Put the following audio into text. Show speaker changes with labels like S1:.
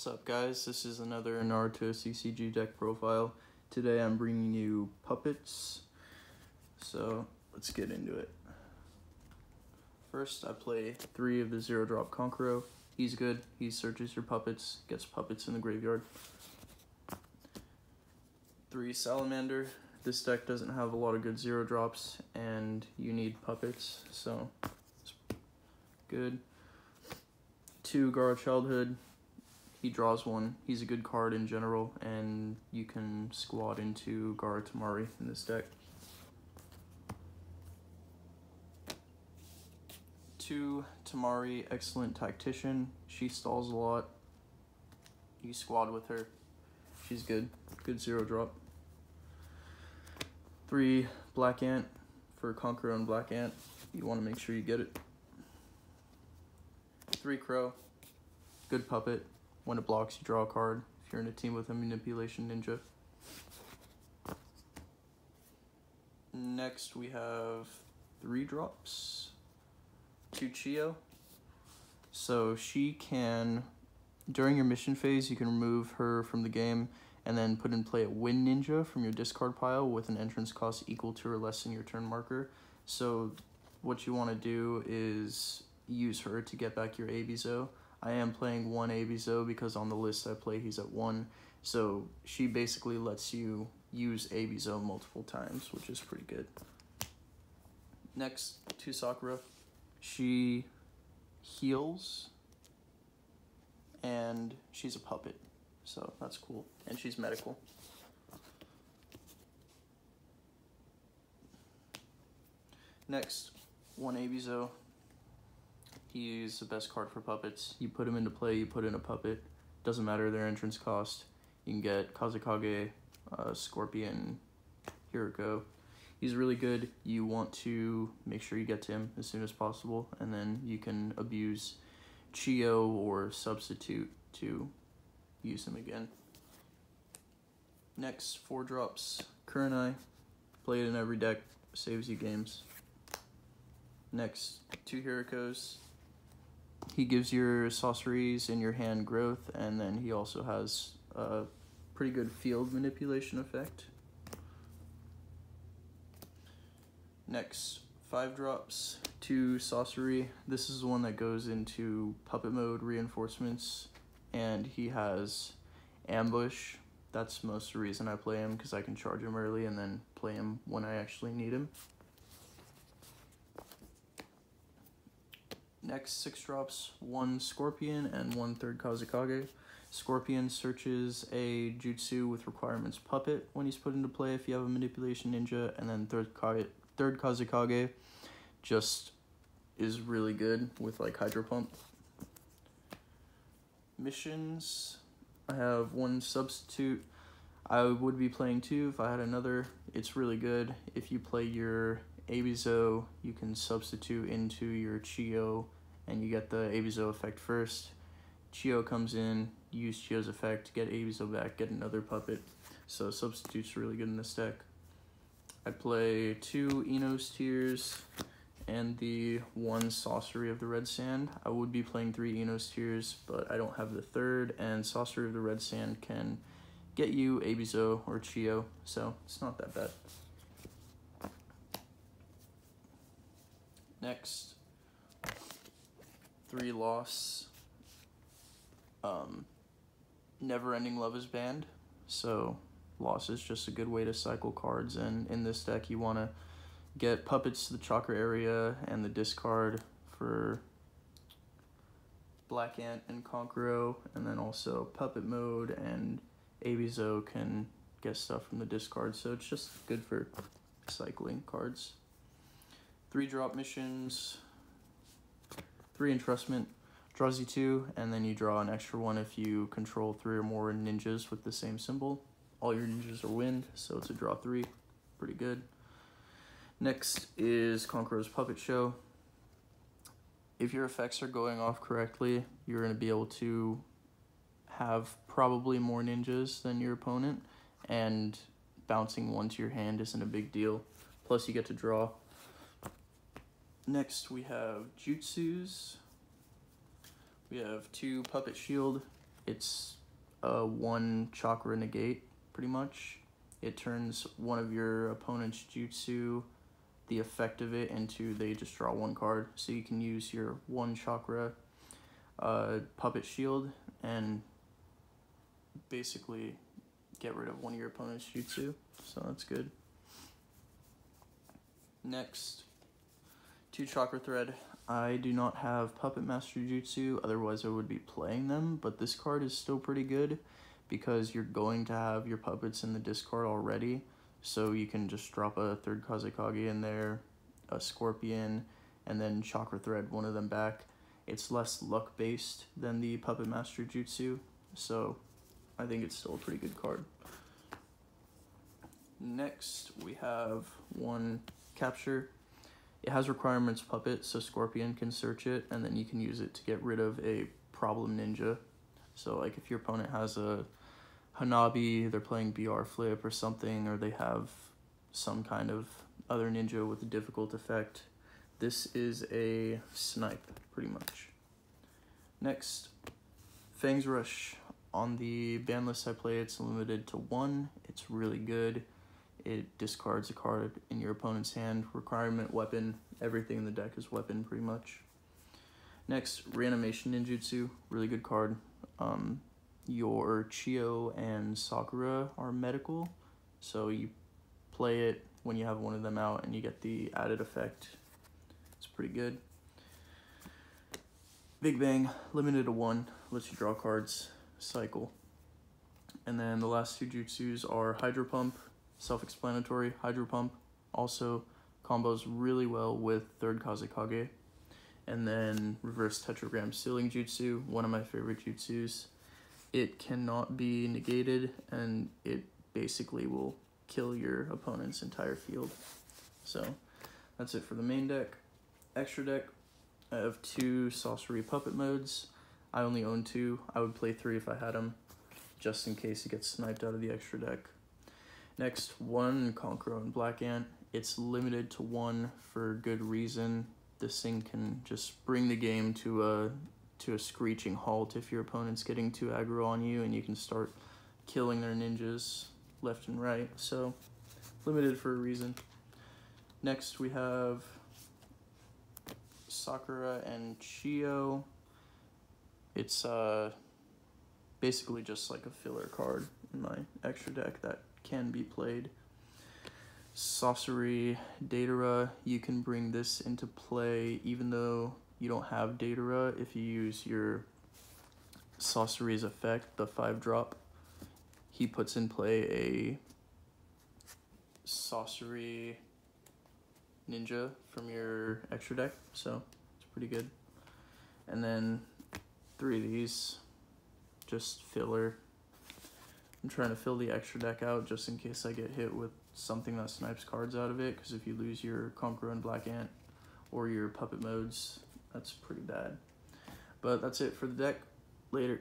S1: What's up guys, this is another Naruto CCG deck profile. Today I'm bringing you puppets, so let's get into it. First I play 3 of the 0-drop Konkuro. He's good, he searches your puppets, gets puppets in the graveyard. 3 Salamander. This deck doesn't have a lot of good 0-drops and you need puppets, so it's good. 2 Gaara Childhood. He draws 1. He's a good card in general, and you can squad into Gaara Temari in this deck. 2 Temari, excellent tactician. She stalls a lot. You squad with her. She's good. Good 0-drop. 3 Black Ant for Konkuro and Black Ant. You want to make sure you get it. 3 Crow. Good puppet. When it blocks, you draw a card. If you're in a team with a Manipulation Ninja. Next, we have 3 drops. 2 Chio. So she can, during your mission phase, you can remove her from the game and then put in play a Wind Ninja from your discard pile with an entrance cost equal to or less than your turn marker. So what you want to do is use her to get back your Abizo. I am playing 1 Abizo because on the list I play he's at 1, so she basically lets you use Abizo multiple times, which is pretty good. Next, 2 Sakura. She heals, and she's a puppet, so that's cool, and she's medical. Next, 1 Abizo. He's the best card for puppets. You put him into play, you put in a puppet. Doesn't matter their entrance cost. You can get Kazekage, Scorpion, Hiriko. He's really good. You want to make sure you get to him as soon as possible, and then you can abuse Chio or substitute to use him again. Next, 4 drops. Kurenai. Play it in every deck. Saves you games. Next, 2 Hirikos. He gives your sorceries in your hand growth, and then he also has a pretty good field manipulation effect. Next, 5 drops, 2 sorcery. This is the one that goes into puppet mode reinforcements, and he has ambush. That's most of the reason I play him, because I can charge him early and then play him when I actually need him. Next, 6 drops, 1 Scorpion and 1 third Kazekage. Scorpion searches a jutsu with requirements puppet when he's put into play if you have a Manipulation Ninja, and then third Kazekage just is really good with like Hydro Pump. Missions, I have 1 Substitute. I would be playing 2 if I had another. It's really good. If you play your Abizo, you can substitute into your Chio, and you get the Abizo effect first. Chio comes in, you use Chio's effect, get Abizo back, get another puppet. So substitute's really good in this deck. I play 2 Enos Tears and the 1 Sorcery of the Red Sand. I would be playing 3 Enos Tears, but I don't have the 3rd, and Sorcery of the Red Sand can get you Abizo or Chio, so it's not that bad. Next, 3 Loss. Never Ending Love is banned, so Loss is just a good way to cycle cards, and in this deck you want to get puppets to the chakra area and the discard for Black Ant and Konkuro, and then also puppet mode, and Abizo can get stuff from the discard, so it's just good for cycling cards. 3 drop missions, 3 Entrustment, draws you 2, and then you draw an extra 1 if you control 3 or more ninjas with the same symbol. All your ninjas are wind, so it's a draw 3, pretty good. Next is Konkuro's Puppet Show. If your effects are going off correctly, you're going to be able to have probably more ninjas than your opponent, and bouncing 1 to your hand isn't a big deal. Plus you get to draw. Next, we have Jutsus. We have 2 Puppet Shield. It's a 1 chakra negate, pretty much. It turns one of your opponent's jutsu, the effect of it, into they just draw 1 card. So you can use your 1 chakra puppet shield and basically get rid of one of your opponent's jutsu. So that's good. Next, 2 chakra thread. I do not have Puppet Master Jutsu, otherwise I would be playing them, but this card is still pretty good because you're going to have your puppets in the discard already, so you can just drop a 3rd Kazekage in there, a Scorpion, and then chakra thread one of them back. It's less luck based than the Puppet Master Jutsu, so I think it's still a pretty good card. Next, we have 1 capture. It has requirements puppet, so Scorpion can search it, and then you can use it to get rid of a problem ninja. So like if your opponent has a Hanabi, they're playing BR flip or something, or they have some kind of other ninja with a difficult effect, this is a snipe, pretty much. Next, Fang's Rush. On the ban list I play, it's limited to 1. It's really good. It discards a card in your opponent's hand. Requirement weapon. Everything in the deck is weapon, pretty much. Next, Reanimation Ninjutsu. Really good card. Your Chio and Sakura are medical, so you play it when you have one of them out and you get the added effect. It's pretty good. Big Bang. Limited to 1. Lets you draw cards. Cycle. And then the last 2 jutsus are Hydro Pump. Self-explanatory. Hydro Pump also combos really well with 3rd Kazekage. And then Reverse Tetragram Sealing Jutsu, one of my favorite jutsus. It cannot be negated, and it basically will kill your opponent's entire field. So that's it for the main deck. Extra deck, I have 2 Sorcery Puppet modes. I only own 2. I would play 3 if I had them, just in case it gets sniped out of the extra deck. Next, 1 Conqueror and Black Ant. It's limited to 1 for good reason. This thing can just bring the game to a screeching halt if your opponent's getting too aggro on you, and you can start killing their ninjas left and right. So, limited for a reason. Next, we have Sakura and Chio. It's basically just like a filler card in my extra deck that can be played. Sorcery Datara, you can bring this into play even though you don't have Datara. If you use your Sorcery's effect, the 5-drop, he puts in play a Sorcery Ninja from your extra deck, so it's pretty good. And then 3 of these, just filler. I'm trying to fill the extra deck out just in case I get hit with something that snipes cards out of it, because if you lose your Conqueror and Black Ant or your puppet modes, that's pretty bad. But that's it for the deck. Later.